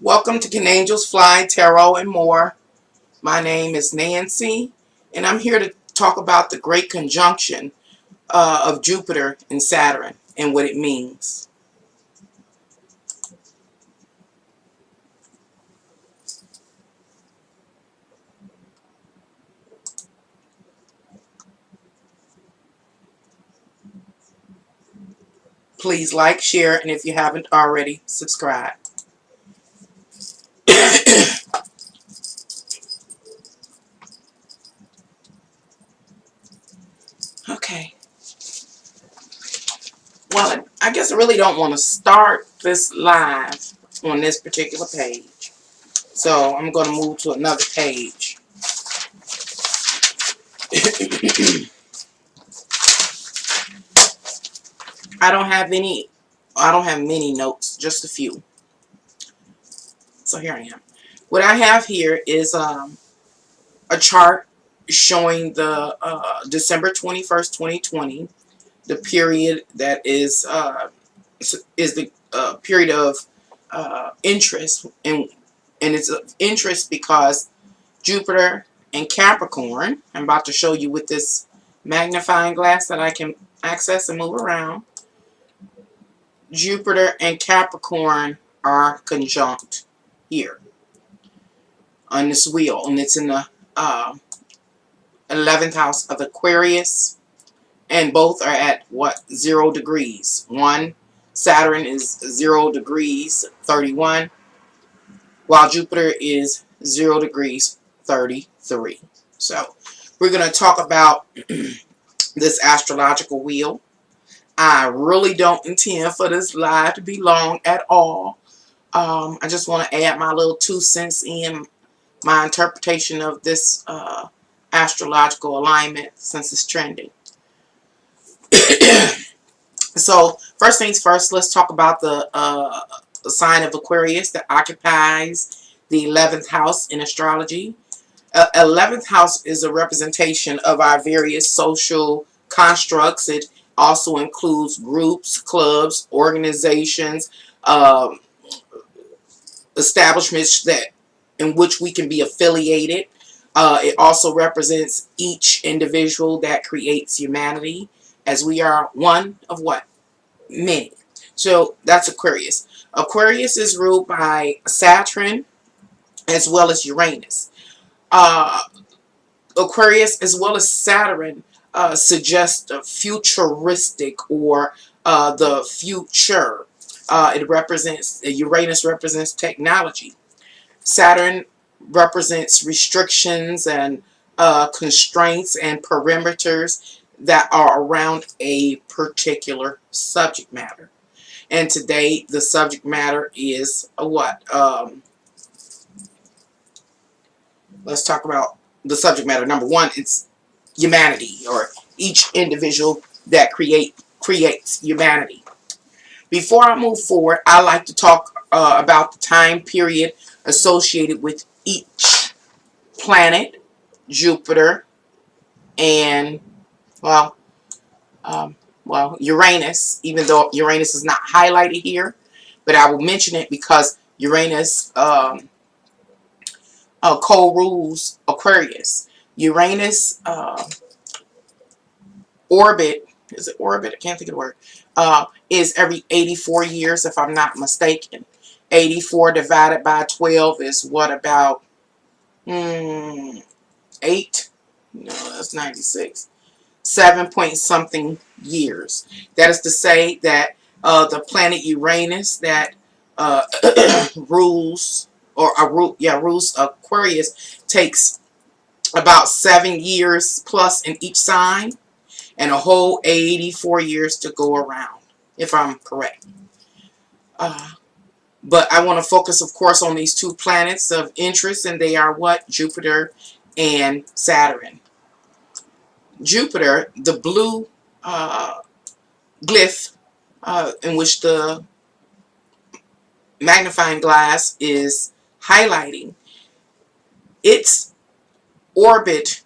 Welcome to Can Angels Fly, Tarot, and more. My name is Nancy, and I'm here to talk about the great conjunction of Jupiter and Saturn and what it means. Please like, share, and if you haven't already, subscribe. Okay. Well, I guess I really don't want to start this live on this particular page. So I'm going to move to another page. I don't have many notes, just a few. So here I am. What I have here is a chart showing the December 21st, 2020, the period that is the period of interest, and it's of interest because Jupiter and Capricorn, I'm about to show you with this magnifying glass that I can access and move around. Jupiter and Capricorn are conjunct here on this wheel, and it's in the 11th house of Aquarius, and both are at what, 0 degrees. Saturn is 0 degrees 31, while Jupiter is 0 degrees 33. So we're going to talk about this astrological wheel. I really don't intend for this live to be long at all. I just want to add my little 2 cents in my interpretation of this astrological alignment since it's trending. So first things first, let's talk about the sign of Aquarius that occupies the 11th house in astrology. 11th house is a representation of our various social constructs. It also includes groups, clubs, organizations, establishments that in which we can be affiliated. It also represents each individual that creates humanity, as we are one of what? Many. So that's Aquarius. Aquarius is ruled by Saturn as well as Uranus. Aquarius as well as Saturn suggest a futuristic or the future. Uranus represents technology. Saturn represents restrictions and constraints and perimeters that are around a particular subject matter. And today the subject matter is what? Let's talk about the subject matter. Number one, it's humanity, or each individual that creates humanity. Before I move forward, I like to talk about the time period associated with each planet, Jupiter, and Uranus, even though Uranus is not highlighted here, but I will mention it because Uranus co-rules Aquarius. Uranus orbit, is it orbit? I can't think of the word. Is every 84 years, if I'm not mistaken. 84 divided by 12 is what, about 8? No, that's 96. 7 point something years. That is to say that the planet Uranus that rules Aquarius takes about 7 years plus in each sign, and a whole 84 years to go around, if I'm correct. But I want to focus, of course, on these 2 planets of interest, and they are what? Jupiter and Saturn. Jupiter, the blue glyph in which the magnifying glass is highlighting, its orbit,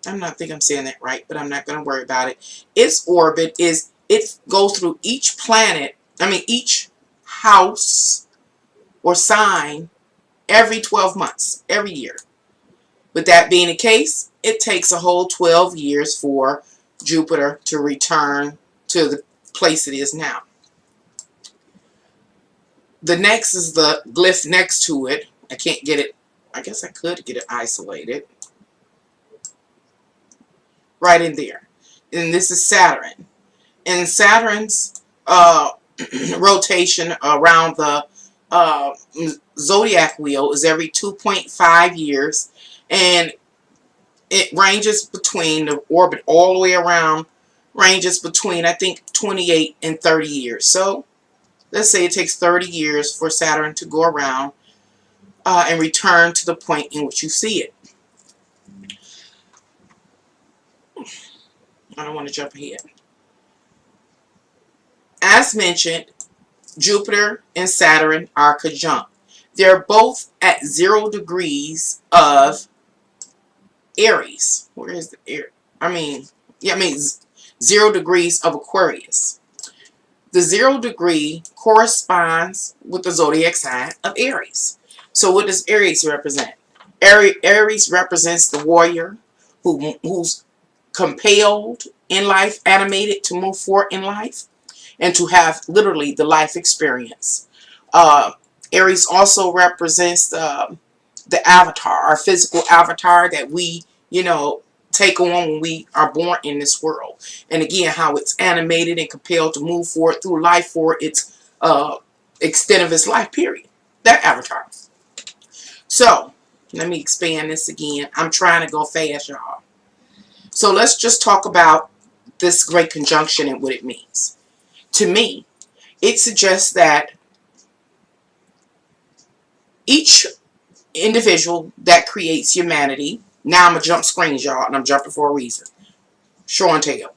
I'm saying that right, but I'm not going to worry about it. Its orbit is, it goes through each planet, each house or sign every 12 months, every year. With that being the case, it takes a whole 12 years for Jupiter to return to the place it is now. The next is the glyph next to it. I can't get it. I guess I could get it isolated. Right in there. And this is Saturn. And Saturn's rotation around the zodiac wheel is every 2.5 years. And it ranges between, the orbit all the way around ranges between, I think, 28 and 30 years. So let's say it takes 30 years for Saturn to go around and return to the point in which you see it. I don't want to jump ahead. As mentioned, Jupiter and Saturn are conjunct. They're both at 0 degrees of Aries. Where is the Aries? I mean 0 degrees of Aquarius. The 0 degree corresponds with the zodiac sign of Aries. So what does Aries represent? Aries represents the warrior who's compelled in life, animated to move forward in life, and to have literally the life experience. Aries also represents the avatar, our physical avatar that we, take on when we are born in this world. And again, how it's animated and compelled to move forward through life for its extent of its life period. That avatar. So, let me expand this again. I'm trying to go fast, y'all. So let's just talk about this great conjunction and what it means. To me, it suggests that each individual that creates humanity, now I'm going to jump screens, y'all, and I'm jumping for a reason. Show and tell.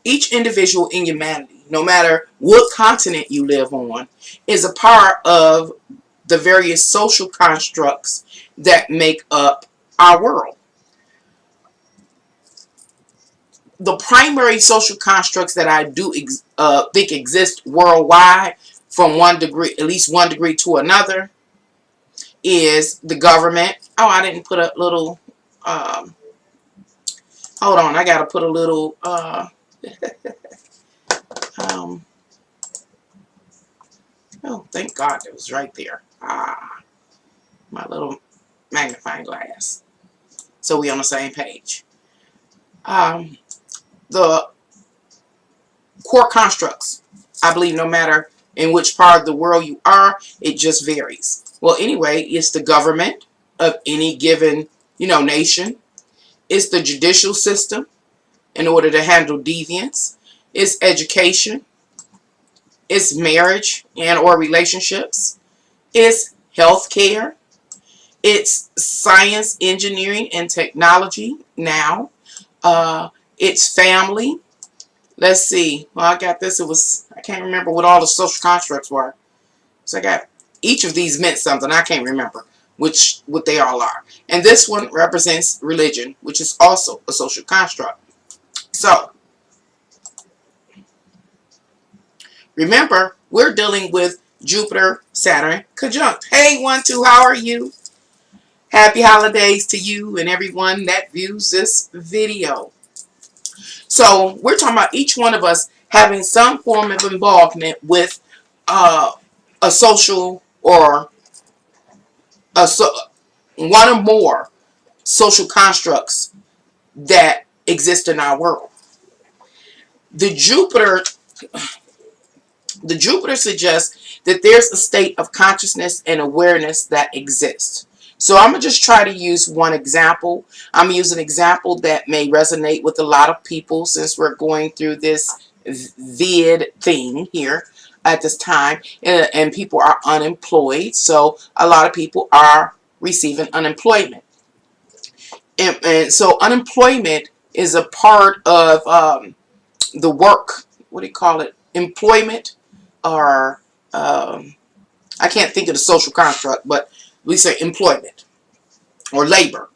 Each individual in humanity, no matter what continent you live on, is a part of the various social constructs that make up our world. The primary social constructs that I do think exist worldwide, from one degree, at least 1 degree to another, is the government. Oh, I didn't put a little, hold on, I gotta put a little, oh, thank God it was right there. My little magnifying glass. So we on the same page. The core constructs, I believe no matter in which part of the world you are, it just varies. Well, anyway, it's the government of any given, nation. It's the judicial system in order to handle deviance. It's education. It's marriage and or relationships. It's healthcare. It's science, engineering, and technology now. It's family. Let's see. Well, I got this. I can't remember what all the social constructs were. So I got, each of these meant something. I can't remember what they all are. And this one represents religion, which is also a social construct. So, remember, we're dealing with Jupiter, Saturn conjunct. Hey, 1, 2, how are you? Happy holidays to you and everyone that views this video. So we're talking about each one of us having some form of involvement with a social or one or more social constructs that exist in our world. The Jupiter suggests that there's a state of consciousness and awareness that exists. So I'm going to just try to use one example. I'm going to use an example that may resonate with a lot of people since we're going through this vid thing here at this time. And people are unemployed. So a lot of people are receiving unemployment. And so unemployment is a part of the work. What do you call it? Employment or I can't think of the social construct, but we say employment or labor.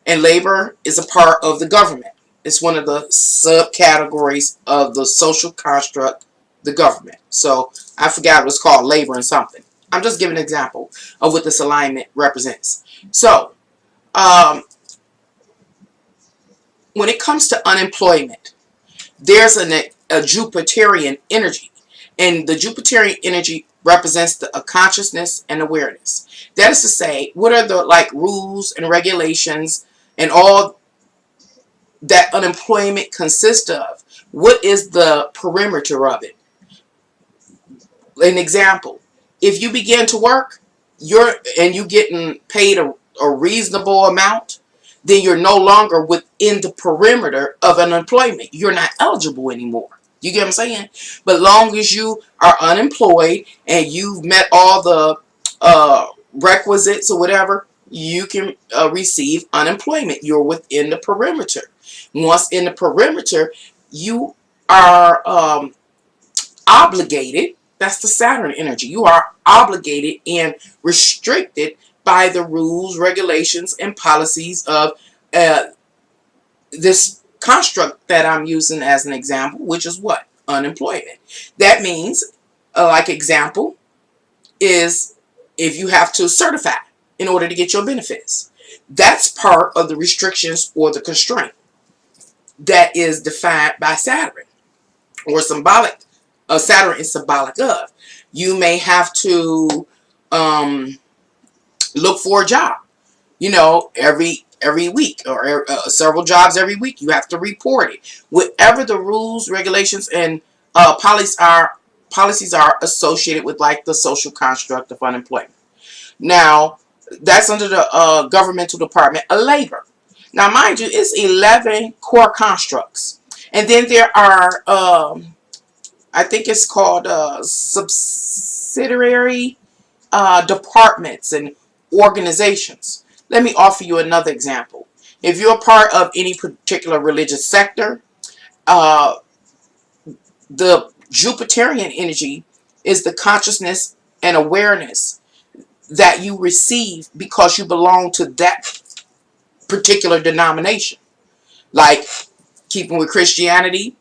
And labor is a part of the government. It's one of the subcategories of the social construct, the government. So I forgot it was called labor and something. I'm just giving an example of what this alignment represents. So, when it comes to unemployment, there's a Jupiterian energy. And the Jupiterian energy represents a consciousness and awareness. That is to say, what are the like rules and regulations and all that unemployment consists of? What is the perimeter of it? An example, if you begin to work, you getting paid a reasonable amount, then you're no longer within the perimeter of unemployment. You're not eligible anymore. You get what I'm saying? But long as you are unemployed and you've met all the requisites or whatever, you can receive unemployment. You're within the perimeter. Once in the perimeter, you are obligated. That's the Saturn energy. You are obligated and restricted by the rules, regulations, and policies of this construct that I'm using as an example, which is what? Unemployment. That means, like example, is if you have to certify in order to get your benefits. That's part of the restrictions or the constraint that is defined by Saturn or symbolic. Saturn is symbolic of. You may have to look for a job, you know, every week, or several jobs every week. You have to report it. Whatever the rules, regulations, and policies are associated with, like the social construct of unemployment. Now, that's under the governmental department of labor. Now, mind you, it's 11 core constructs, and then there are I think it's called subsidiary departments and organizations. Let me offer you another example. If you're a part of any particular religious sector, the Jupiterian energy is the consciousness and awareness that you receive because you belong to that particular denomination. Like, keeping with Christianity,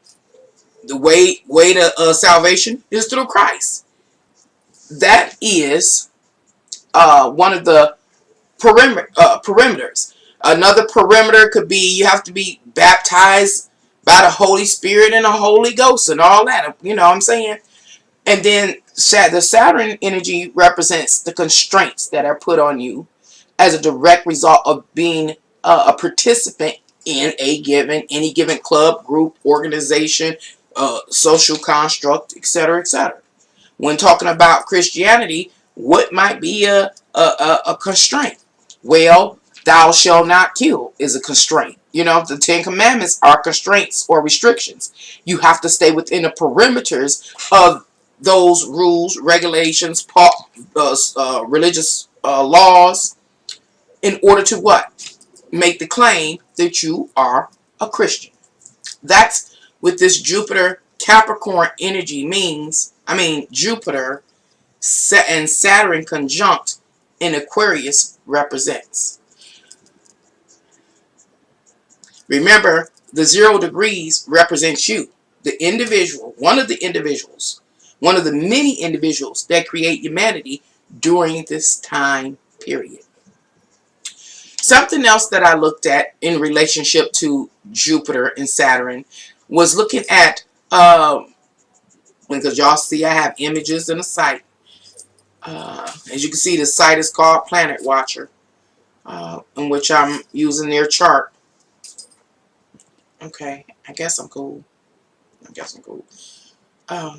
the way to salvation is through Christ. That is one of the perimeters. Another perimeter could be you have to be baptized by the Holy Spirit and the Holy Ghost and all that. You know what I'm saying? And then the Saturn energy represents the constraints that are put on you as a direct result of being a participant in any given club, group, organization, social construct, etc., etc. When talking about Christianity, what might be a constraint? Well, thou shalt not kill is a constraint. You know, the 10 Commandments are constraints or restrictions. You have to stay within the perimeters of those rules, regulations, religious laws, in order to what? Make the claim that you are a Christian. That's what this Jupiter Capricorn energy means. I mean, Jupiter and Saturn conjunct in Aquarius represents. Remember, the 0 degrees represents you, the individual, one of the many individuals that create humanity during this time period. Something else that I looked at in relationship to Jupiter and Saturn was looking at, because y'all see I have images in the site. As you can see, the site is called Planet Watcher, in which I'm using their chart. Okay, I guess I'm cool.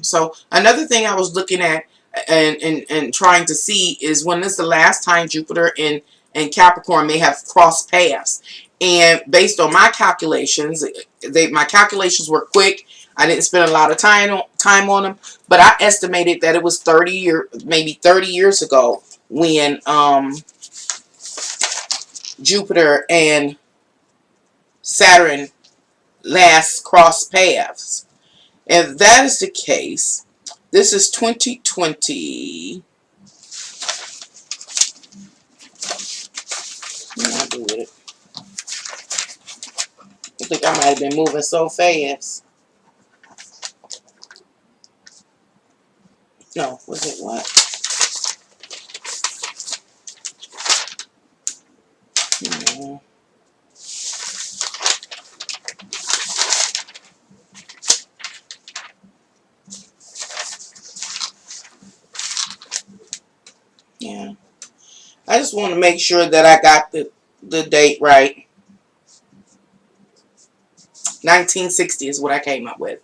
So another thing I was looking at and trying to see is when is the last time Jupiter and Capricorn may have crossed paths. And based on my calculations, my calculations were quick. I didn't spend a lot of time on them, but I estimated that it was maybe 30 years ago when Jupiter and Saturn last crossed paths. If that is the case, this is 2020. What do I do with it? I think I might have been moving so fast. No, was it what? I just want to make sure that I got the date right. 1960 is what I came up with.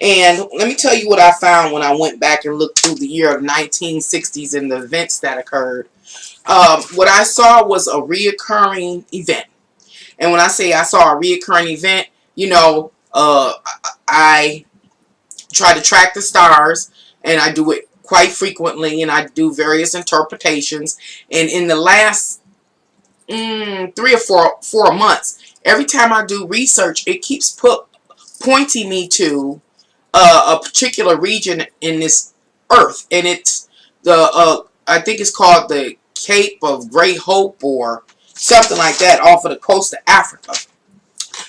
And let me tell you what I found when I went back and looked through the year of 1960s and the events that occurred. What I saw was a reoccurring event. And when I say I saw a reoccurring event, you know, I try to track the stars, and I do it quite frequently, and I do various interpretations. And in the last 3 or 4 months, every time I do research, it keeps pointing me to a particular region in this earth, and it's the I think it's called the Cape of Great Hope or something like that, off of the coast of Africa.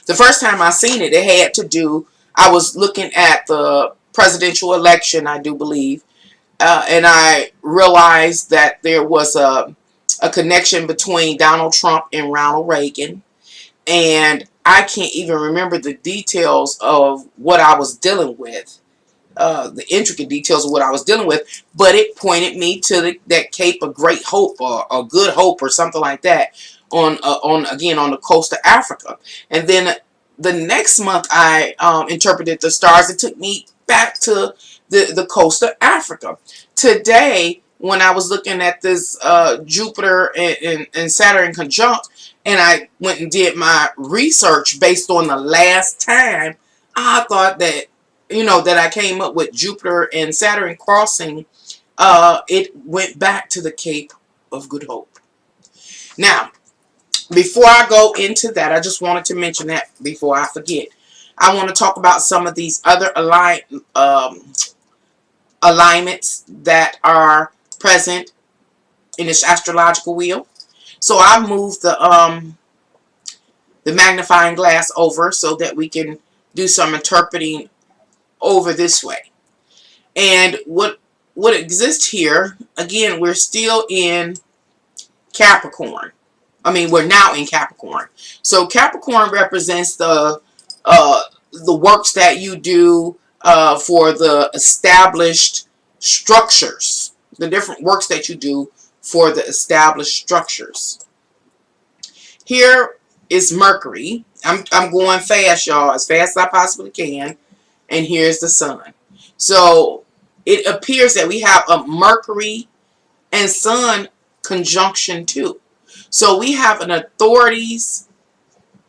The first time I seen it, it had to do, I was looking at the presidential election, I do believe, and I realized that there was a connection between Donald Trump and Ronald Reagan. And I can't even remember the details of what I was dealing with, the intricate details of what I was dealing with, but it pointed me to that Cape of Great Hope or Good Hope or something like that on again on the coast of Africa. And then the next month I interpreted the stars. It took me back to the coast of Africa. Today, when I was looking at this Jupiter and Saturn conjunct, and I went and did my research based on the last time, I thought that, you know, that I came up with Jupiter and Saturn crossing, it went back to the Cape of Good Hope. Now, before I go into that, I just wanted to mention that before I forget. I want to talk about some of these other alignments that are present in this astrological wheel. So I moved the magnifying glass over so that we can do some interpreting over this way. And what exists here, again, we're still in Capricorn. I mean, we're now in Capricorn. So Capricorn represents the works that you do for the established structures, the different works that you do for the established structures. Here is Mercury. I'm going fast, y'all, as fast as I possibly can. And here's the Sun. So it appears that we have a Mercury and Sun conjunction too. So we have an authorities,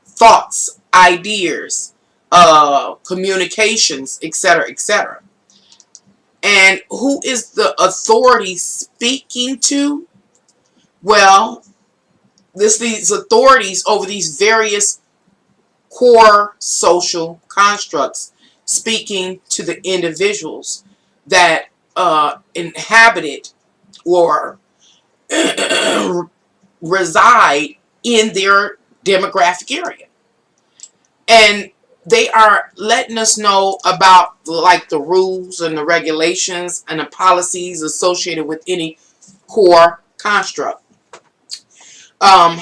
thoughts, ideas, communications, etc., etc. And who is the authority speaking to? Well, these authorities over these various core social constructs, speaking to the individuals that inhabited or reside in their demographic area. And they are letting us know about like the rules and the regulations and the policies associated with any core construct. And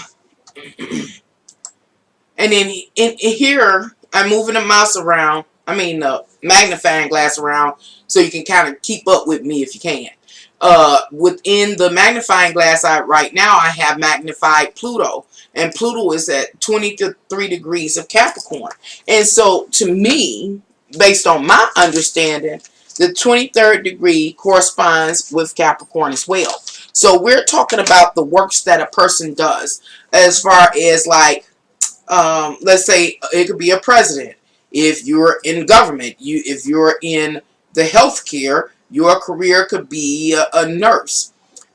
then in here, I'm moving the mouse around, the magnifying glass around, so you can kind of keep up with me if you can. Within the magnifying glass, right now I have magnified Pluto, and Pluto is at 23 degrees of Capricorn. And so to me, based on my understanding, the 23rd degree corresponds with Capricorn as well. So we're talking about the works that a person does, as far as like, let's say it could be a president. If you're in government, if you're in the healthcare, your career could be a nurse.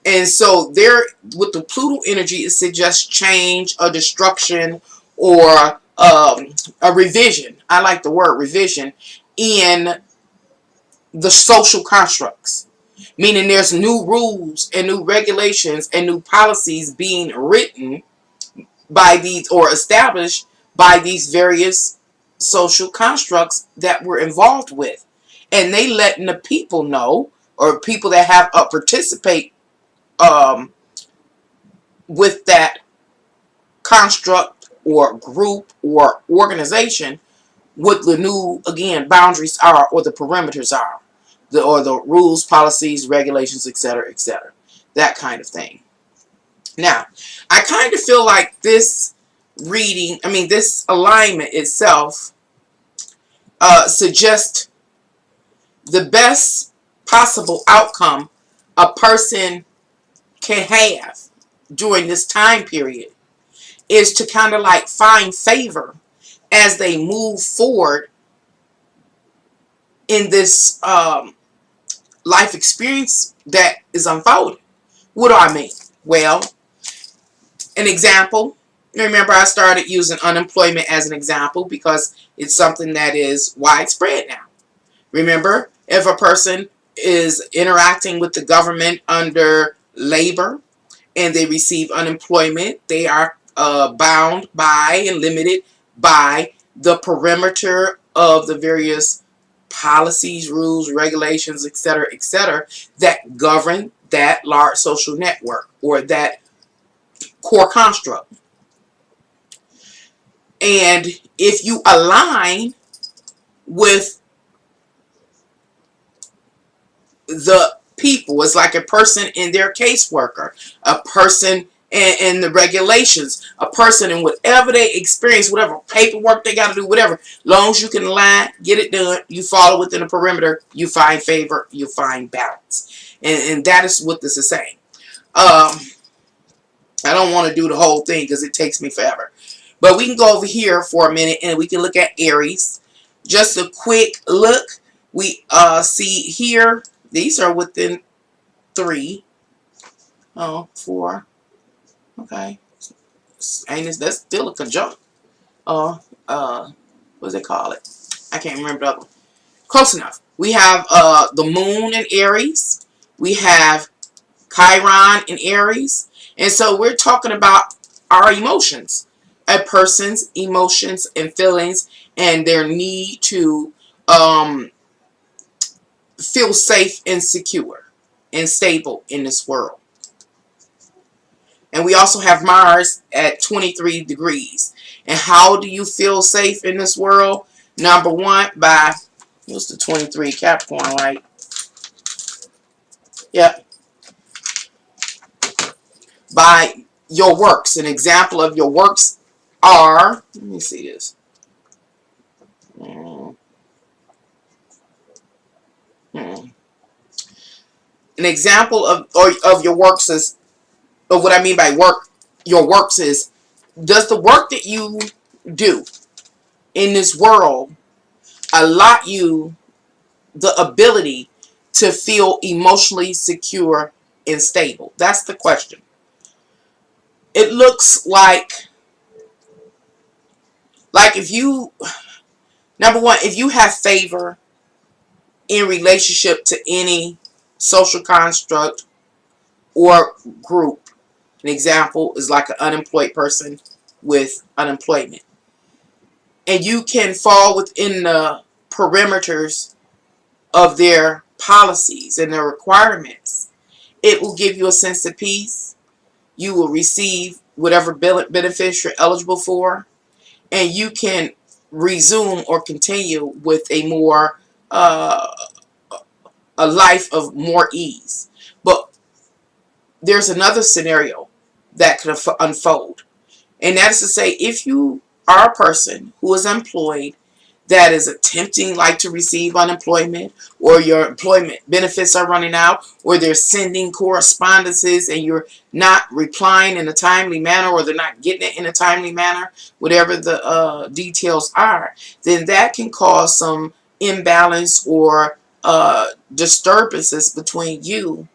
And so there, with the Pluto energy, it suggests change, a destruction, or a revision. I like the word revision in the social constructs. Meaning there's new rules and new regulations and new policies being written by these or established by these various social constructs that we're involved with. And they letting the people know, or people that have participate with that construct or group or organization, what the new, again, boundaries are or the perimeters are, or the rules, policies, regulations, etc., etc., that kind of thing. Now, I kind of feel like this reading, this alignment itself suggests the best possible outcome a person can have during this time period is to kind of like find favor as they move forward in this life experience that is unfolding. What do I mean? Well, an example. Remember, I started using unemployment as an example because it's something that is widespread now. Remember, if a person is interacting with the government under labor and they receive unemployment, they are bound by and limited by the perimeter of the various policies, rules, regulations, etc., that govern that large social network or that core construct. And if you align with the people, it's like a person in their caseworker, a person in the regulations, a person in whatever they experience, whatever paperwork they got to do, whatever. Long as you can align, get it done, you follow within a perimeter, you find favor, you find balance. And that is what this is saying. I don't want to do the whole thing because it takes me forever. But we can go over here for a minute and we can look at Aries. Just a quick look. We see here, these are within 3. Oh, 4. Okay. That's still a conjunct. What do they call it? I can't remember the other one. Close enough. We have the moon in Aries. We have Chiron in Aries. And so we're talking about our emotions. A person's emotions and feelings and their need to feel safe and secure and stable in this world. And we also have Mars at 23 degrees. And how do you feel safe in this world? Number one, by, what's the 23? Capricorn, right? Yep. By your works. An example of your works are, let me see this. An example of your works is, of what I mean by work, your works is, does the work that you do in this world allot you the ability to feel emotionally secure and stable? That's the question. It looks like if you, number one, if you have favor in relationship to any social construct or group. An example is like an unemployed person with unemployment. And you can fall within the perimeters of their policies and their requirements. It will give you a sense of peace. You will receive whatever benefits you're eligible for. And you can resume or continue with a more a life of more ease. But there's another scenario that could unfold. And that is to say, if you are a person who is employed that is attempting like to receive unemployment, or your employment benefits are running out, or they're sending correspondences and you're not replying in a timely manner, or they're not getting it in a timely manner, whatever the details are, then that can cause some imbalance or disturbances between you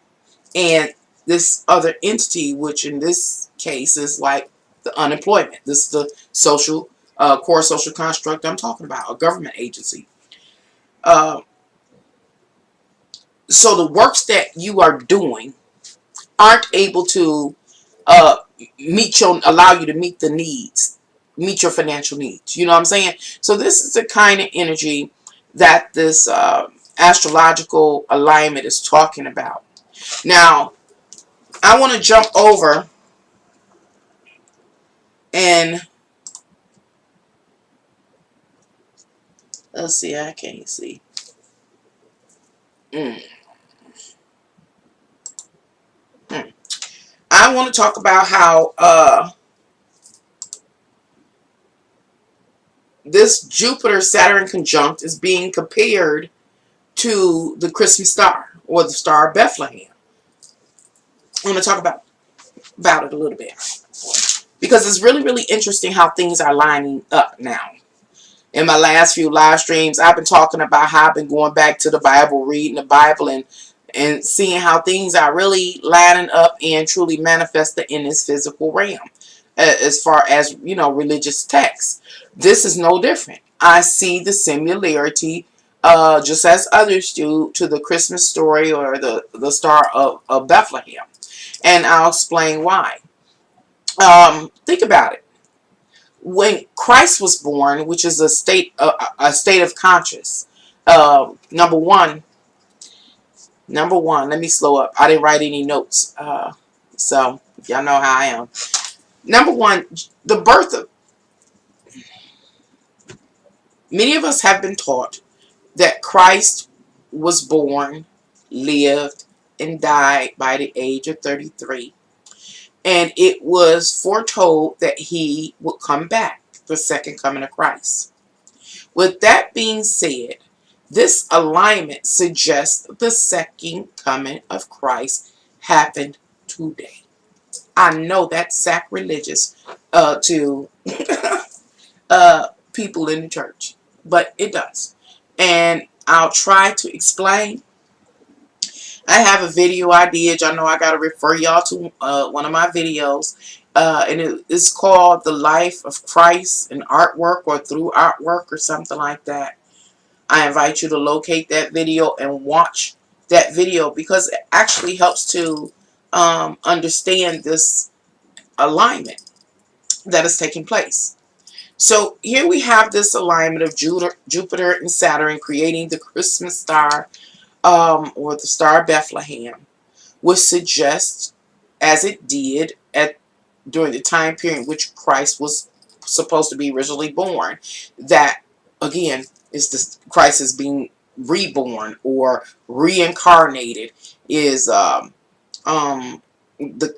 and this other entity, which in this case is like the unemployment. This is the social core social construct I'm talking about, a government agency. So the works that you are doing aren't able to allow you to meet the needs, meet your financial needs. You know what I'm saying? So this is the kind of energy that this astrological alignment is talking about. Now, I want to jump over and let's see, I can't see. I want to talk about how this Jupiter-Saturn conjunct is being compared to the Christmas star, or the Star of Bethlehem. I want to talk about it a little bit, because it's really, really interesting how things are lining up now. In my last few live streams, I've been talking about how I've been going back to the Bible, reading the Bible, and seeing how things are really lining up and truly manifested in this physical realm. As far as, you know, religious texts, this is no different. I see the similarity, just as others do, to the Christmas story, or the Star of Bethlehem. And I'll explain why. Think about it. When Christ was born, which is a state of conscious. Number one. Let me slow up. I didn't write any notes, so y'all know how I am. Number one, the birth of many of us have been taught that Christ was born, lived, and died by the age of 33. And it was foretold that he would come back, the second coming of Christ. With that being said, this alignment suggests the second coming of Christ happened today. I know that's sacrilegious to people in the church, but it does. And I'll try to explain. I have a video I did. Y'all know I got to refer y'all to one of my videos. And it is called The Life of Christ in Artwork, or Through Artwork, or something like that. I invite you to locate that video and watch that video, because it actually helps to understand this alignment that is taking place. So here we have this alignment of Jupiter and Saturn creating the Christmas star, or the Star of Bethlehem, which suggests, as it did during the time period in which Christ was supposed to be originally born, that again Christ is being reborn or reincarnated, is the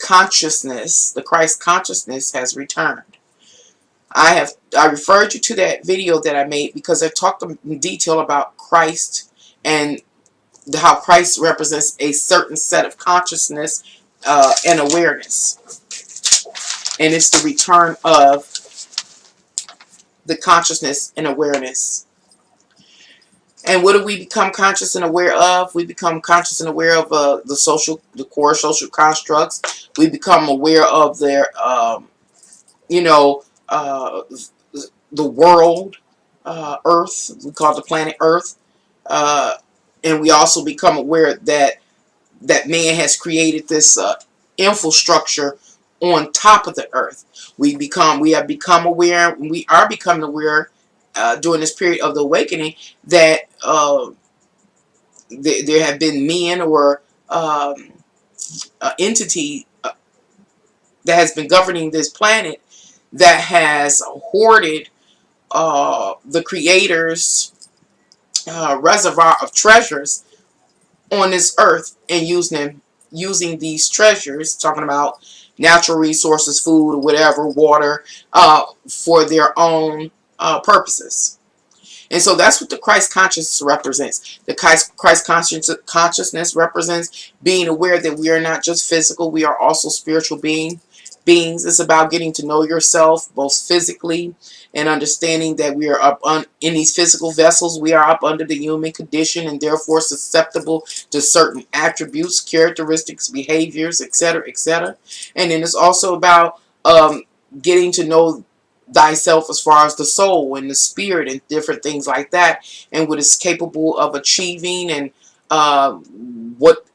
consciousness, the Christ consciousness has returned. I referred you to that video that I made because I talked in detail about Christ and how Christ represents a certain set of consciousness and awareness. And it's the return of the consciousness and awareness. And what do we become conscious and aware of? We become conscious and aware of the core social constructs. We become aware of their, the world, Earth. We call it the planet Earth. And we also become aware that man has created this infrastructure on top of the earth. We have become aware. We are becoming aware during this period of the awakening that there have been men or entity that has been governing this planet that has hoarded the Creator's reservoir of treasures on this earth, and using these treasures, talking about natural resources, food, or whatever, water, for their own purposes. And so that's what the Christ consciousness represents. The Christ consciousness represents being aware that we are not just physical, we are also spiritual beings. It's about getting to know yourself both physically and understanding that we are up in these physical vessels. We are up under the human condition and therefore susceptible to certain attributes, characteristics, behaviors, etc., etc. And then it's also about getting to know thyself as far as the soul and the spirit and different things like that, and what it's capable of achieving, and what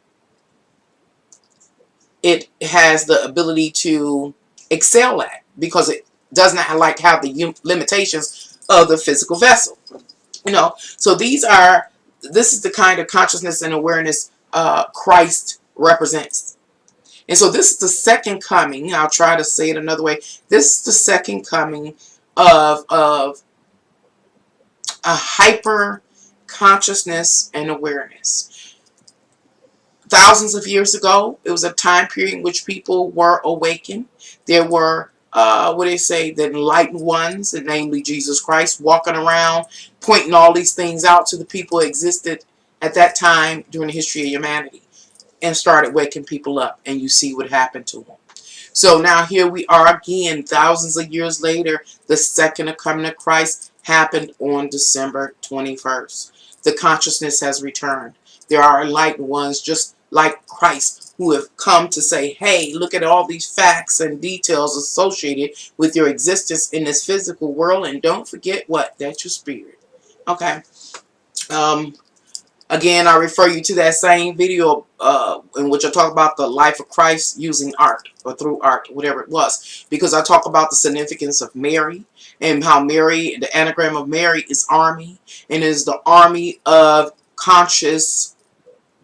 it has the ability to excel at, because it does not have the limitations of the physical vessel. So this is the kind of consciousness and awareness Christ represents. And so this is the second coming. I'll try to say it another way. This is the second coming of a hyper consciousness and awareness. Thousands of years ago, it was a time period in which people were awakened. There were, what do they say, the enlightened ones, and namely Jesus Christ, walking around, pointing all these things out to the people who existed at that time during the history of humanity, and started waking people up, and you see what happened to them. So now here we are again, thousands of years later. The second coming of Christ happened on December 21st. The consciousness has returned. There are enlightened ones just like Christ who have come to say, hey, look at all these facts and details associated with your existence in this physical world, and don't forget what? That's your spirit. Okay. Again, I refer you to that same video in which I talk about the life of Christ using art, or through art, whatever it was, because I talk about the significance of Mary, and how Mary, the anagram of Mary is army, and is the army of conscious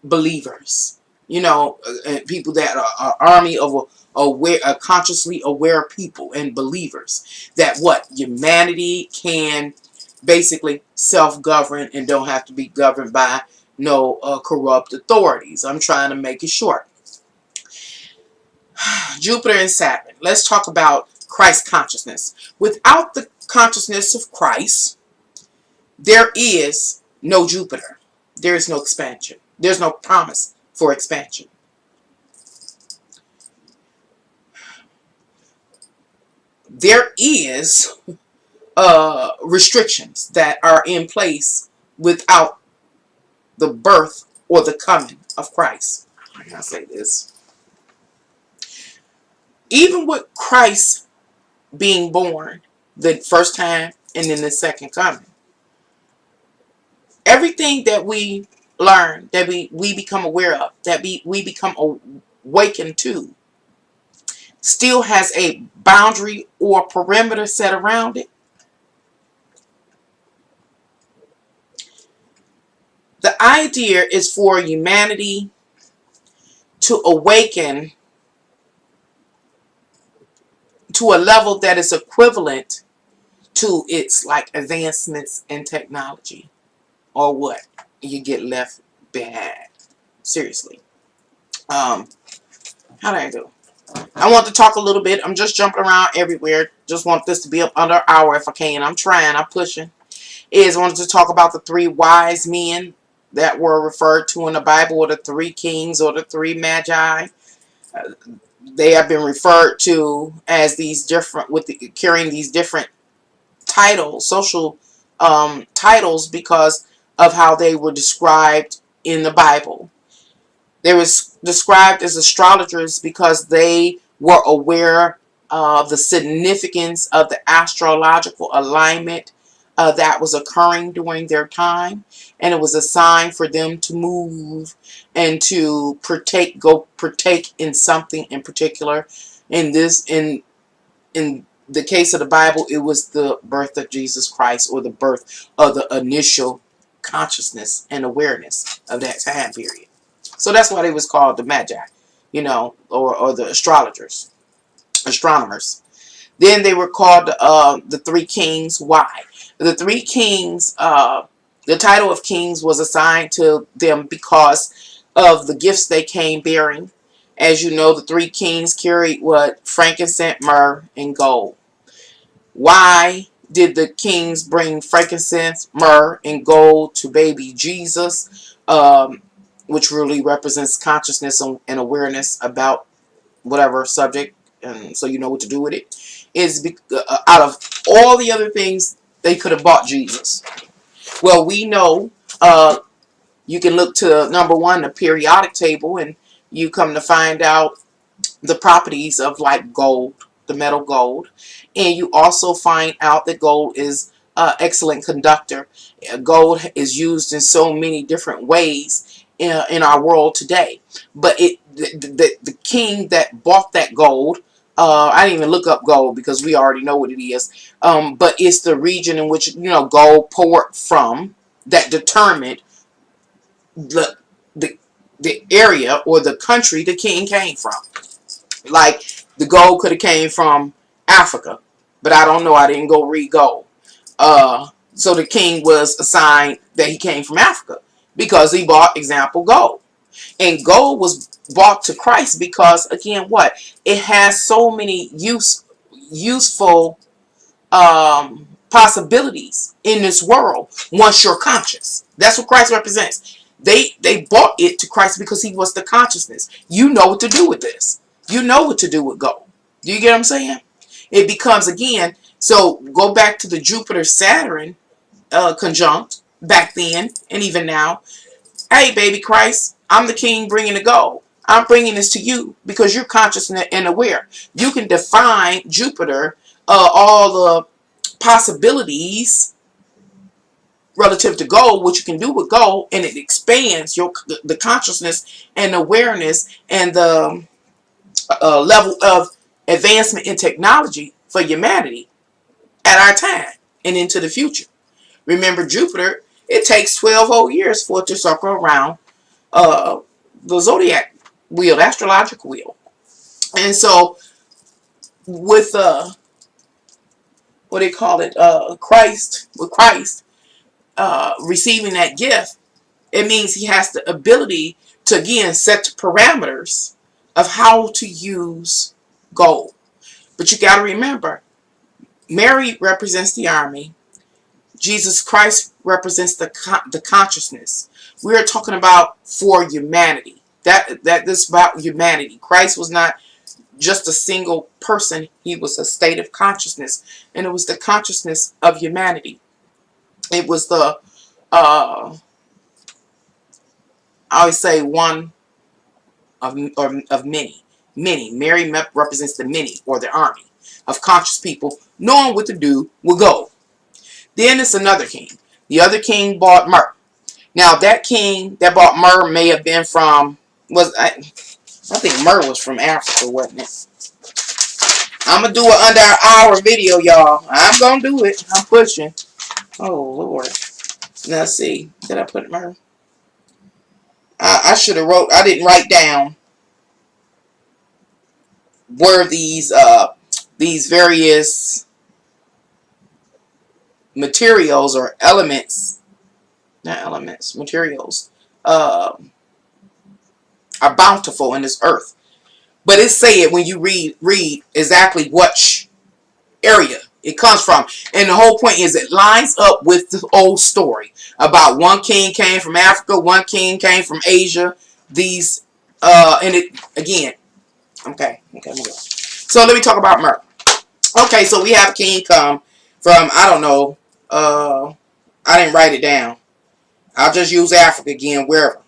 believers. You know, people that are army of aware, consciously aware people and believers, that what? Humanity can basically self-govern and don't have to be governed by no corrupt authorities. I'm trying to make it short. Jupiter and Saturn. Let's talk about Christ consciousness. Without the consciousness of Christ, there is no Jupiter. There is no expansion. There's no promise for expansion. There is restrictions that are in place without the birth or the coming of Christ. I gotta say this. Even with Christ being born the first time and then the second coming, everything that we learn, that we become aware of, that we become awakened to, still has a boundary or perimeter set around it. The idea is for humanity to awaken to a level that is equivalent to its like advancements in technology, or what? You get left behind. Seriously. How do I do? I want to talk a little bit. I'm just jumping around everywhere. Just want this to be up under an hour if I can. I'm trying. I'm pushing. I wanted to talk about the three wise men that were referred to in the Bible, or the three kings, or the three magi. They have been referred to as these different, carrying these different titles, social titles, because of how they were described in the Bible. They were described as astrologers because they were aware of the significance of the astrological alignment that was occurring during their time, and it was a sign for them to move and to go partake in something in particular. In the case of the Bible, it was the birth of Jesus Christ, or the birth of the initial consciousness and awareness of that time period. So that's why they was called the Magi, you know, or the astrologers, astronomers. Then they were called the three kings. Why? The three kings, the title of kings was assigned to them because of the gifts they came bearing. As you know, the three kings carried what? Frankincense, myrrh, and gold. Why did the kings bring frankincense, myrrh, and gold to baby Jesus, which really represents consciousness and awareness about whatever subject, and so you know what to do with it? Is out of all the other things, they could have bought Jesus. Well, we know you can look to number one, the periodic table, and you come to find out the properties of like gold, the metal gold, and you also find out that gold is excellent conductor. Gold is used in so many different ways in our world today. But the king that bought that gold, I didn't even look up gold because we already know what it is. But it's the region in which, you know, gold poured from that determined the area or the country the king came from. Like the gold could have came from Africa, but I don't know. I didn't go read gold. So the king was assigned that he came from Africa because he bought, example, gold. And gold was brought to Christ because, again, what? It has so many useful possibilities in this world once you're conscious. That's what Christ represents. They bought it to Christ because he was the consciousness. You know what to do with this. You know what to do with gold. Do you get what I'm saying? It becomes, again, so go back to the Jupiter Saturn conjunct back then and even now. Hey, baby Christ, I'm the king bringing the gold. I'm bringing this to you because you're conscious and aware. You can define Jupiter, all the possibilities relative to gold, what you can do with gold, and it expands the consciousness and awareness and the level of advancement in technology for humanity at our time and into the future. Remember, Jupiter, it takes 12 whole years for it to circle around uh, the zodiac wheel, the astrological wheel. And so with what they call it, Christ, with Christ receiving that gift, it means he has the ability to, again, set the parameters of how to use gold. But you got to remember, Mary represents the army. Jesus Christ represents the consciousness. We're talking about for humanity. That this is about humanity. Christ was not just a single person. He was a state of consciousness, and it was the consciousness of humanity. It was the I always say one of many. Many. Mary represents the many, or the army of conscious people knowing what to do with gold. Then it's another king. The other king bought myrrh. Now that king that bought myrrh may have been from, I think myrrh was from Africa, wasn't it? I'm gonna do it under an hour video, y'all. I'm gonna do it. I'm pushing. Oh Lord. Let's see. Did I put myrrh? I should have wrote. I didn't write down where these various materials or elements, not elements, materials, are bountiful in this earth. But it say it when you read exactly which area it comes from. And the whole point is it lines up with the old story about one king came from Africa, one king came from Asia. These and it again. Okay, so let me talk about myrrh. Okay, so we have a king come from, I don't know, I didn't write it down. I'll just use Africa again, wherever.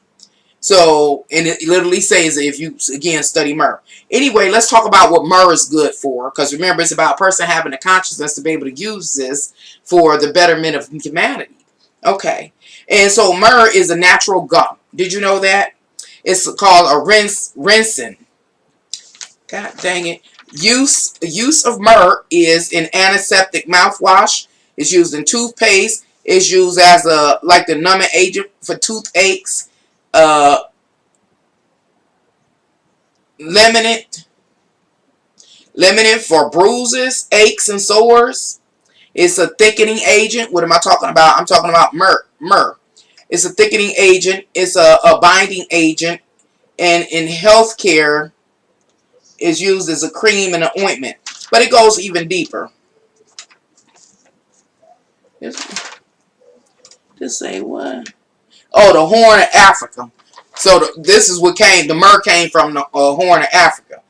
So, and it literally says if you, again, study myrrh. Anyway, let's talk about what myrrh is good for. Because remember, it's about a person having the consciousness to be able to use this for the betterment of humanity. Okay. And so myrrh is a natural gum. Did you know that? It's called a rinsing. God dang it. Use of myrrh is in antiseptic mouthwash. It's used in toothpaste. It's used as like the numbing agent for toothaches. Lemonade for bruises, aches, and sores. It's a thickening agent. What am I talking about? I'm talking about myrrh. It's a thickening agent. It's a binding agent. And in healthcare, is used as a cream and an ointment. But it goes even deeper. Just say what? Oh, the Horn of Africa. So this is what the myrrh came from the Horn of Africa.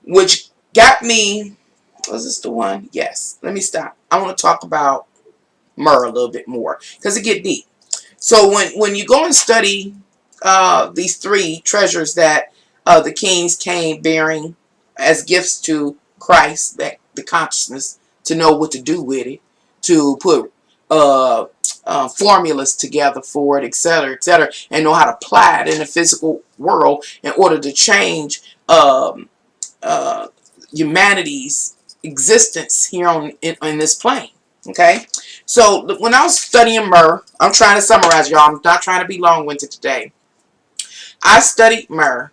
Which got me, was this the one? Yes. Let me stop. I want to talk about myrrh a little bit more. Because it get deep. So when you go and study these three treasures that the kings came bearing as gifts to Christ, that the consciousness to know what to do with it, to put formulas together for it, etc., and know how to apply it in the physical world in order to change humanity's existence here in this plane. Okay, so when I was studying myrrh, I'm trying to summarize, y'all. I'm not trying to be long-winded today. I studied myrrh,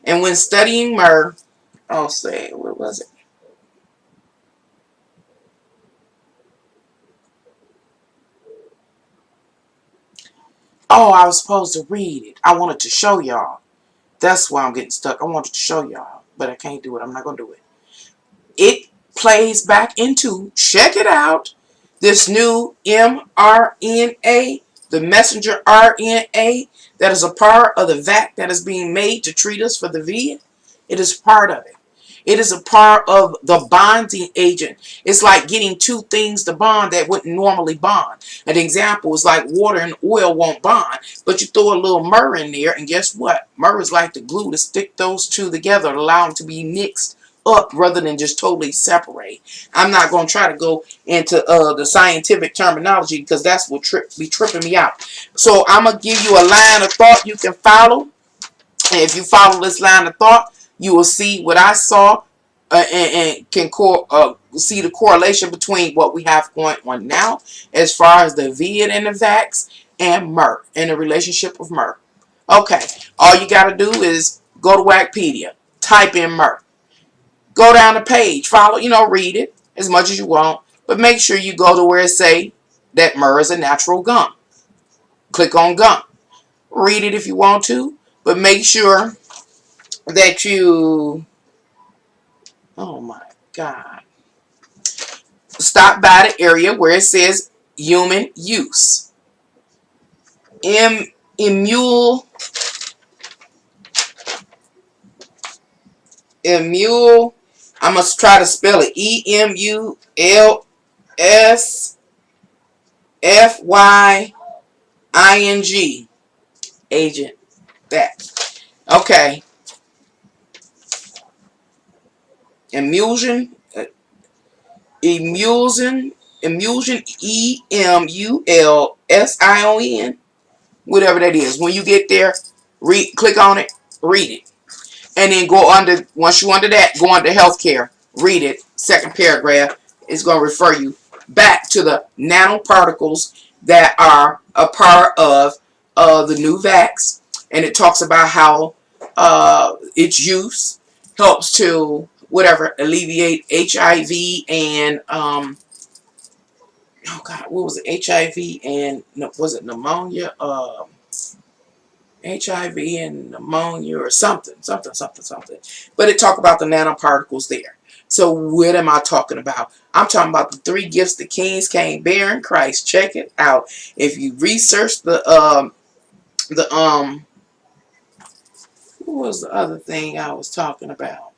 and when studying myrrh, I'll say, what was it? Oh, I was supposed to read it. I wanted to show y'all. That's why I'm getting stuck. I wanted to show y'all, but I can't do it. I'm not going to do it. It plays back into, check it out, this new mRNA, the messenger RNA, that is a part of the vac that is being made to treat us for the vid. It is part of it. It is a part of the bonding agent. It's like getting two things to bond that wouldn't normally bond. An example is like water and oil won't bond, but you throw a little myrrh in there, and guess what? Myrrh is like the glue to stick those two together, allow them to be mixed up rather than just totally separate. I'm not going to try to go into the scientific terminology because that's what be tripping me out. So I'm going to give you a line of thought you can follow. And if you follow this line of thought, you will see what I saw and can see the correlation between what we have going on now as far as the vid and the vax and myrrh and the relationship of myrrh. Okay, all you got to do is go to Wikipedia, type in myrrh. Go down the page, follow, read it as much as you want, but make sure you go to where it say that myrrh is a natural gum. Click on gum. Read it if you want to, but make sure that you, oh my God, stop by the area where it says human use. Emule, I must try to spell it. EMULSFYING. Agent. That. Okay. Emulsion. Emulsion. EMULSION. Whatever that is. When you get there, click on it. Read it. And then go under, once you're under that, go under healthcare. Read it. Second paragraph. It's going to refer you back to the nanoparticles that are a part of the new vax. And it talks about how its use helps to, alleviate HIV and, oh God, what was it? HIV and, was it pneumonia? HIV and pneumonia or something. But it talked about the nanoparticles there. So what am I talking about? I'm talking about the three gifts the kings came bearing Christ. Check it out. If you research what was the other thing I was talking about?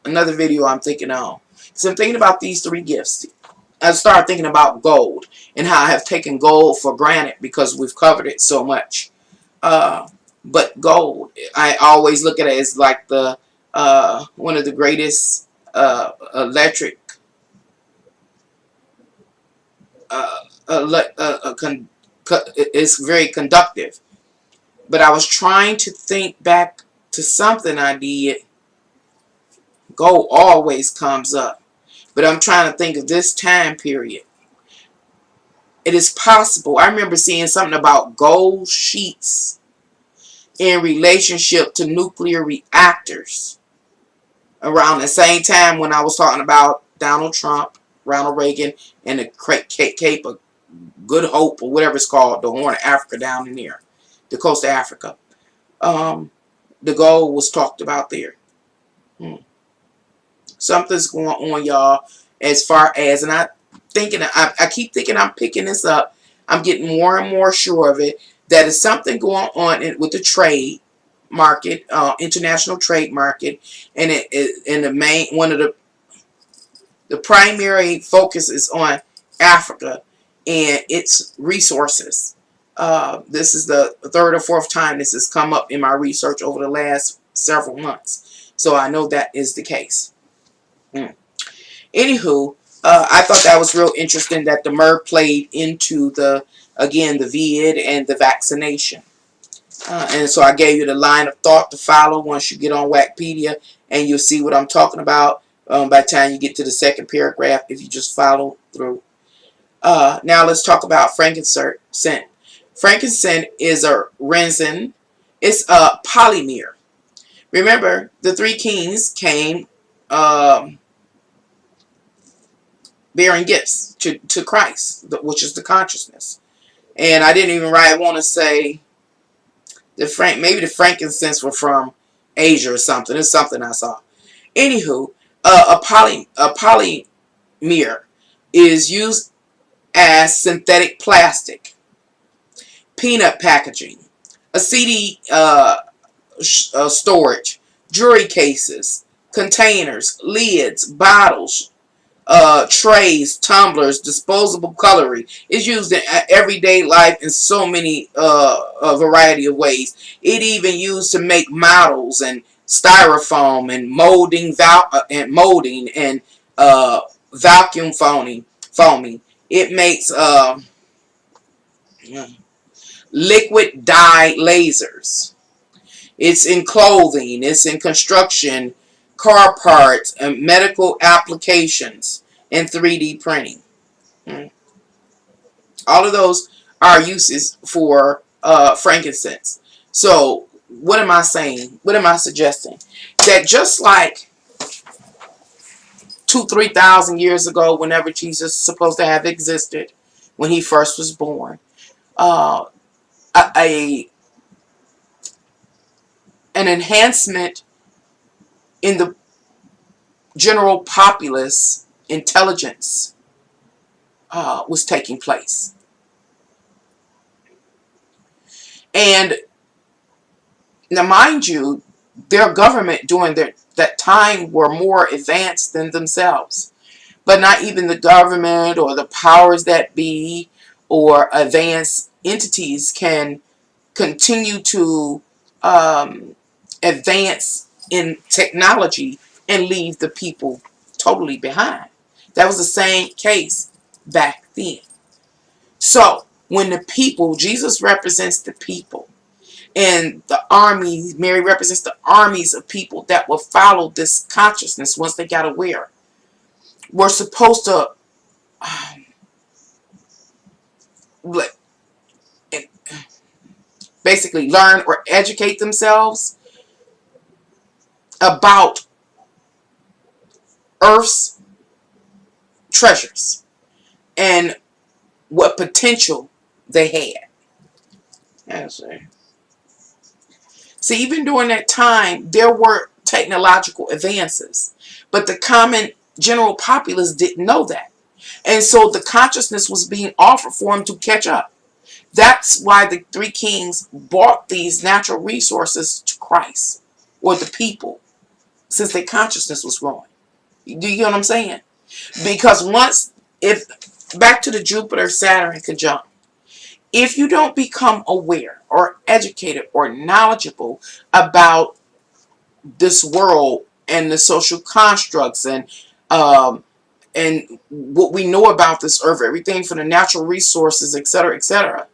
Another video I'm thinking on. So I'm thinking about these three gifts. I started thinking about gold and how I have taken gold for granted because we've covered it so much. But gold, I always look at it as like the one of the greatest electric it's very conductive. But I was trying to think back to something I did. Gold always comes up. But I'm trying to think of this time period. It is possible. I remember seeing something about gold sheets in relationship to nuclear reactors around the same time when I was talking about Donald Trump, Ronald Reagan, and the Cape of Good Hope, or whatever it's called, the Horn of Africa down in there, the coast of Africa. The gold was talked about there. Something's going on, y'all, as far as, and I keep thinking I'm picking this up. I'm getting more and more sure of it. That is something going on with the trade market, international trade market, and one of the primary focus is on Africa and its resources. This is the third or fourth time this has come up in my research over the last several months, so I know that is the case. Anywho, I thought that was real interesting that the myrrh played into the vid and the vaccination. And so I gave you the line of thought to follow once you get on Wikipedia, and you'll see what I'm talking about by the time you get to the second paragraph if you just follow through. Now let's talk about frankincense. Frankincense is a resin. It's a polymer. Remember, the three kings came bearing gifts to Christ, which is the consciousness. And I didn't even write. I want to say maybe the frankincense were from Asia or something. It's something I saw. Anywho, a polymer is used as synthetic plastic, peanut packaging, a CD storage, jewelry cases, containers, lids, bottles, trays, tumblers, disposable cutlery. It's used in everyday life in so many a variety of ways. It even used to make models and styrofoam and molding and vacuum foaming. It makes liquid dye lasers. It's in clothing. It's in construction, car parts, and medical applications, and 3D printing. All of those are uses for frankincense. So what am I saying? What am I suggesting? That just like 2,000-3,000 years ago, whenever Jesus is supposed to have existed, when he first was born, uh, a an enhancement in the general populace intelligence was taking place. And now, mind you, their government during that time were more advanced than themselves. But not even the government or the powers that be or advanced entities can continue to advance in technology and leave the people totally behind. That was the same case back then. So when the people, Jesus represents the people, and the army, Mary represents the armies of people that will follow this consciousness once they got aware. We're supposed to basically learn or educate themselves about Earth's treasures and what potential they had. That's it. See, even during that time, there were technological advances, but the common general populace didn't know that. And so the consciousness was being offered for them to catch up. That's why the three kings brought these natural resources to Christ or the people, since their consciousness was growing. Do you get what I'm saying? Because back to the Jupiter-Saturn conjunction, if you don't become aware or educated or knowledgeable about this world and the social constructs and what we know about this earth, everything from the natural resources, etc.,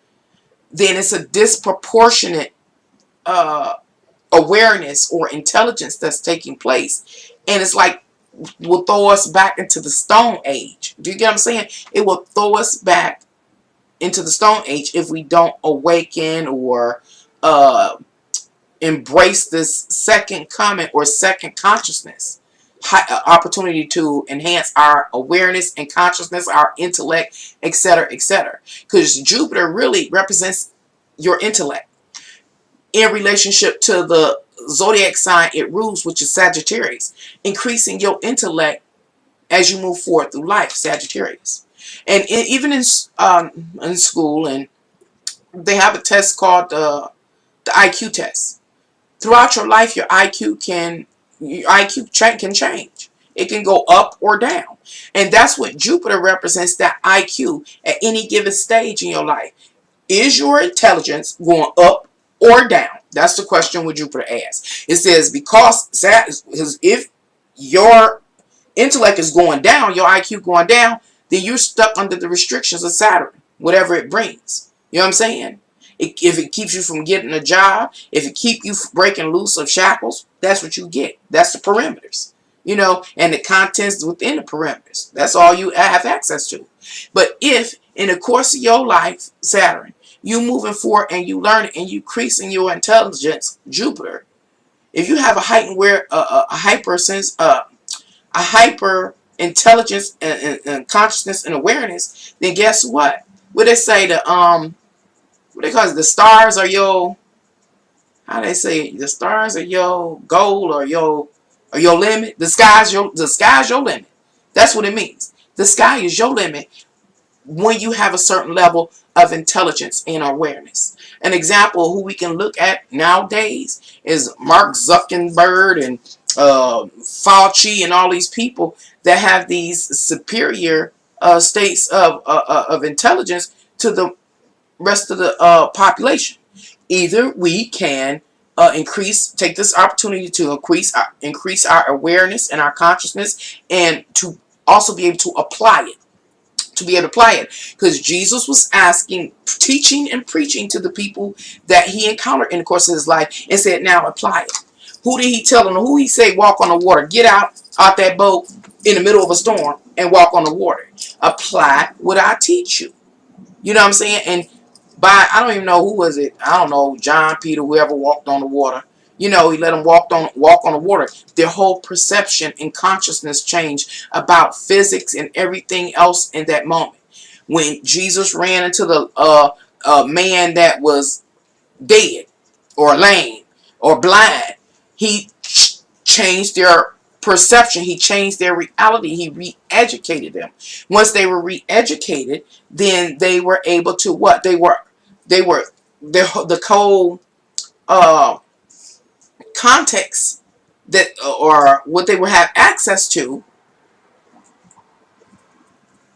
then it's a disproportionate awareness or intelligence that's taking place. And it's like will throw us back into the Stone Age. Do you get what I'm saying? It will throw us back into the Stone Age if we don't awaken or embrace this second comment or second consciousness. Opportunity to enhance our awareness and consciousness, our intellect, etc., etc. Because Jupiter really represents your intellect in relationship to the zodiac sign it rules, which is Sagittarius, increasing your intellect as you move forward through life, Sagittarius. And even in school, and they have a test called the IQ test. Throughout your life, your IQ can change. It can go up or down. And that's what Jupiter represents, that IQ at any given stage in your life. Is your intelligence going up or down? That's the question what Jupiter asks. It says because if your intellect is going down, your IQ going down, then you're stuck under the restrictions of Saturn, whatever it brings. You know what I'm saying? If it keeps you from getting a job, if it keeps you breaking loose of shackles, that's what you get. That's the perimeters, and the contents within the perimeters. That's all you have access to. But if in the course of your life, Saturn, you moving forward and you learn and you increasing your intelligence, Jupiter, if you have a heightened a hyper intelligence and consciousness and awareness, then guess what? What they say, the what they call it, the stars are your, how they say it, the stars are your goal or your limit. The sky's your limit. That's what it means. The sky is your limit when you have a certain level of intelligence and awareness. An example of who we can look at nowadays is Mark Zuckerberg and Fauci and all these people that have these superior states of intelligence to the rest of the population. Either we can take this opportunity to increase our awareness and our consciousness, and to also be able to apply it. Because Jesus was teaching and preaching to the people that he encountered in the course of his life, and said, now apply it. Who did he tell them? Who he say walk on the water? Get out that boat in the middle of a storm and walk on the water. Apply what I teach you. You know what I'm saying? And I don't even know who was it. I don't know, John, Peter, whoever walked on the water. You know, he let them walk on the water. Their whole perception and consciousness changed about physics and everything else in that moment. When Jesus ran into the man that was dead or lame or blind, he changed their perception. He changed their reality. He re-educated them. Once they were re-educated, then they were able to what? They were the whole context that, or what they would have access to,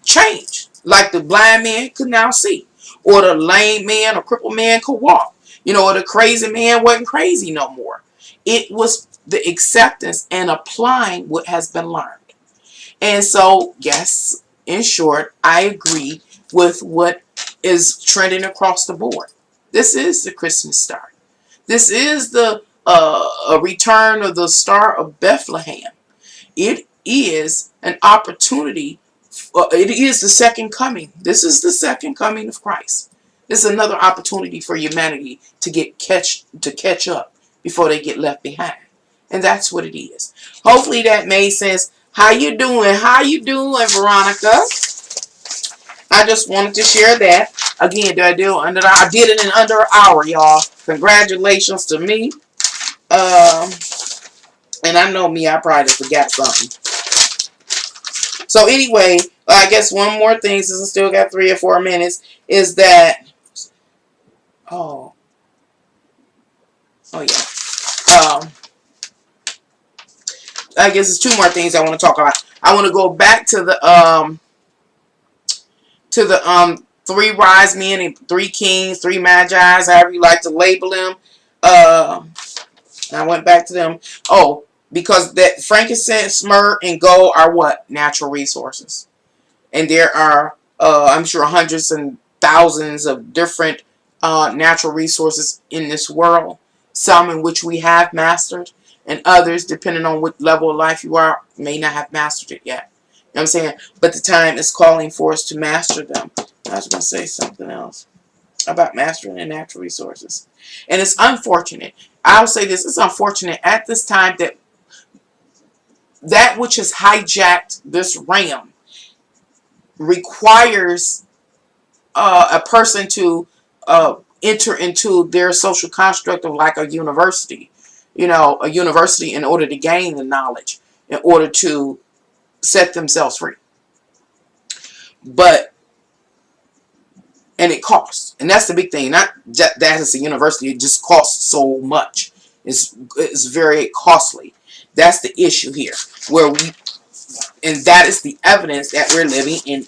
changed. Like the blind man could now see, or the lame man or crippled man could walk. You know, or the crazy man wasn't crazy no more. It was the acceptance and applying what has been learned. And so, yes, in short, I agree with what is trending across the board. This is the Christmas star. This is the return of the Star of Bethlehem. It is an opportunity. It is the second coming. This is the second coming of Christ. This is another opportunity for humanity to catch up before they get left behind. And that's what it is. Hopefully that made sense. How you doing? How you doing, Veronica? I just wanted to share that. Again, I did it in under an hour, y'all. Congratulations to me. And I know me, I probably forgot something. So anyway, I guess one more thing, since I still got 3 or 4 minutes, is that, oh yeah. I guess it's 2 more things I want to talk about. I want to go back to the 3 wise men and 3 kings, 3 magi's, however you like to label them. I went back to them. Oh, because that frankincense, myrrh, and gold are what? Natural resources. And there are, I'm sure, hundreds and thousands of different natural resources in this world. Some in which we have mastered, and others, depending on what level of life you are, may not have mastered it yet. You know what I'm saying? But the time is calling for us to master them. I was going to say something else about mastering the natural resources. And it's unfortunate. I'll say this. It's unfortunate at this time that which has hijacked this realm requires a person to enter into their social construct of like a university. You know, a university, in order to gain the knowledge, in order to set themselves free. And it costs. And that's the big thing. Not that it's a university. It just costs so much. It's very costly. That's the issue here. And that is the evidence that we're living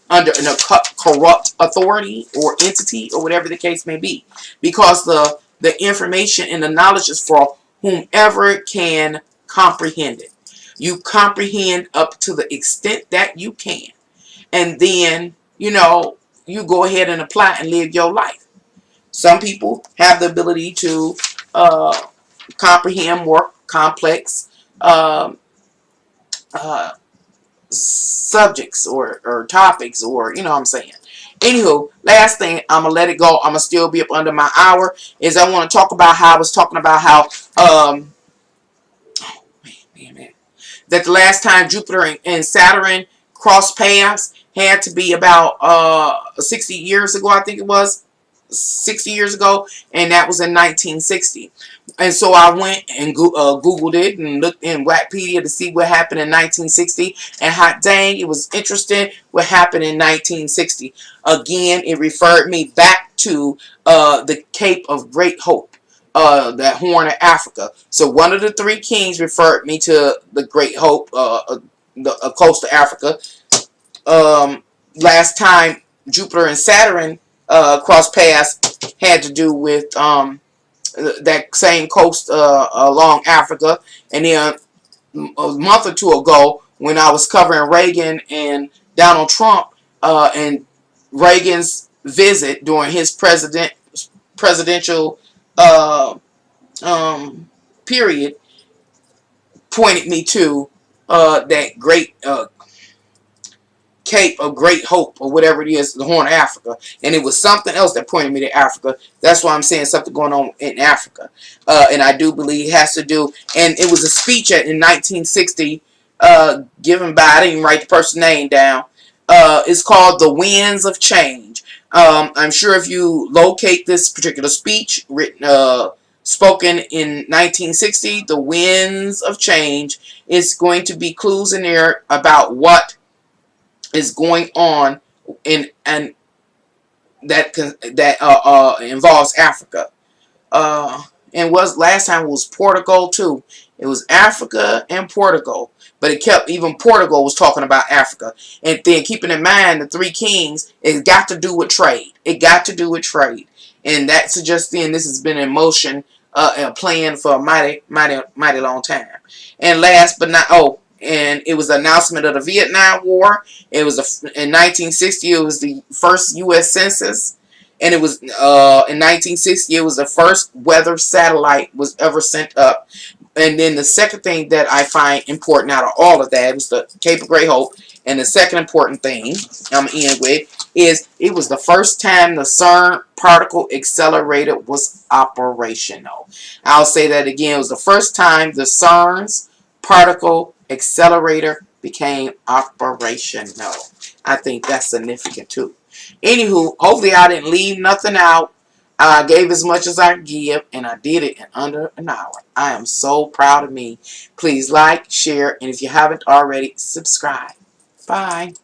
under a corrupt authority or entity, or whatever the case may be. Because the information and the knowledge is for whomever can comprehend it. You comprehend up to the extent that you can. And then, you know, you go ahead and apply and live your life. Some people have the ability to comprehend more complex subjects or topics, or, you know what I'm saying. Anywho, last thing, I'm going to let it go. I'm going to still be up under my hour. Is I want to talk about how I was talking about how that the last time Jupiter and Saturn crossed paths had to be about 60 years ago, I think it was. 60 years ago, and that was in 1960. And so I went and Googled it and looked in Wikipedia to see what happened in 1960. And hot dang, it was interesting what happened in 1960. Again, it referred me back to the Cape of Great Hope, that Horn of Africa. So one of the three kings referred me to the Great Hope, the coast of Africa. Last time Jupiter and Saturn crossed paths had to do with that same coast along Africa. And then a month or two ago, when I was covering Reagan and Donald Trump, and Reagan's visit during his presidential period, pointed me to that great Cape of Great Hope, or whatever it is, the Horn of Africa. And it was something else that pointed me to Africa. That's why I'm saying something going on in Africa. And I do believe it has to do, and it was a speech in 1960 given by, I didn't even write the person's name down. It's called The Winds of Change. I'm sure if you locate this particular speech, written, spoken in 1960, The Winds of Change, is going to be clues in there about what is going on in and that involves Africa. And was last time it was Portugal too. It was Africa and Portugal, but it kept, even Portugal was talking about Africa. And then keeping in mind the three kings, it got to do with trade. It got to do with trade, and that suggests then this has been in motion, planned for a mighty long time. And last but not and it was the announcement of the Vietnam War. It was in 1960. It was the first U.S. census, and it was in 1960. It was the first weather satellite was ever sent up. And then the second thing that I find important out of all of that was the Cape of Great Hope. And the second important thing I'm in with is it was the first time the CERN particle accelerator was operational. I'll say that again. It was the first time the CERN's particle accelerator became operational. I think that's significant too. Anywho, hopefully I didn't leave nothing out. I gave as much as I give, and I did it in under an hour. I am so proud of me. Please like, share, and if you haven't already, subscribe. Bye.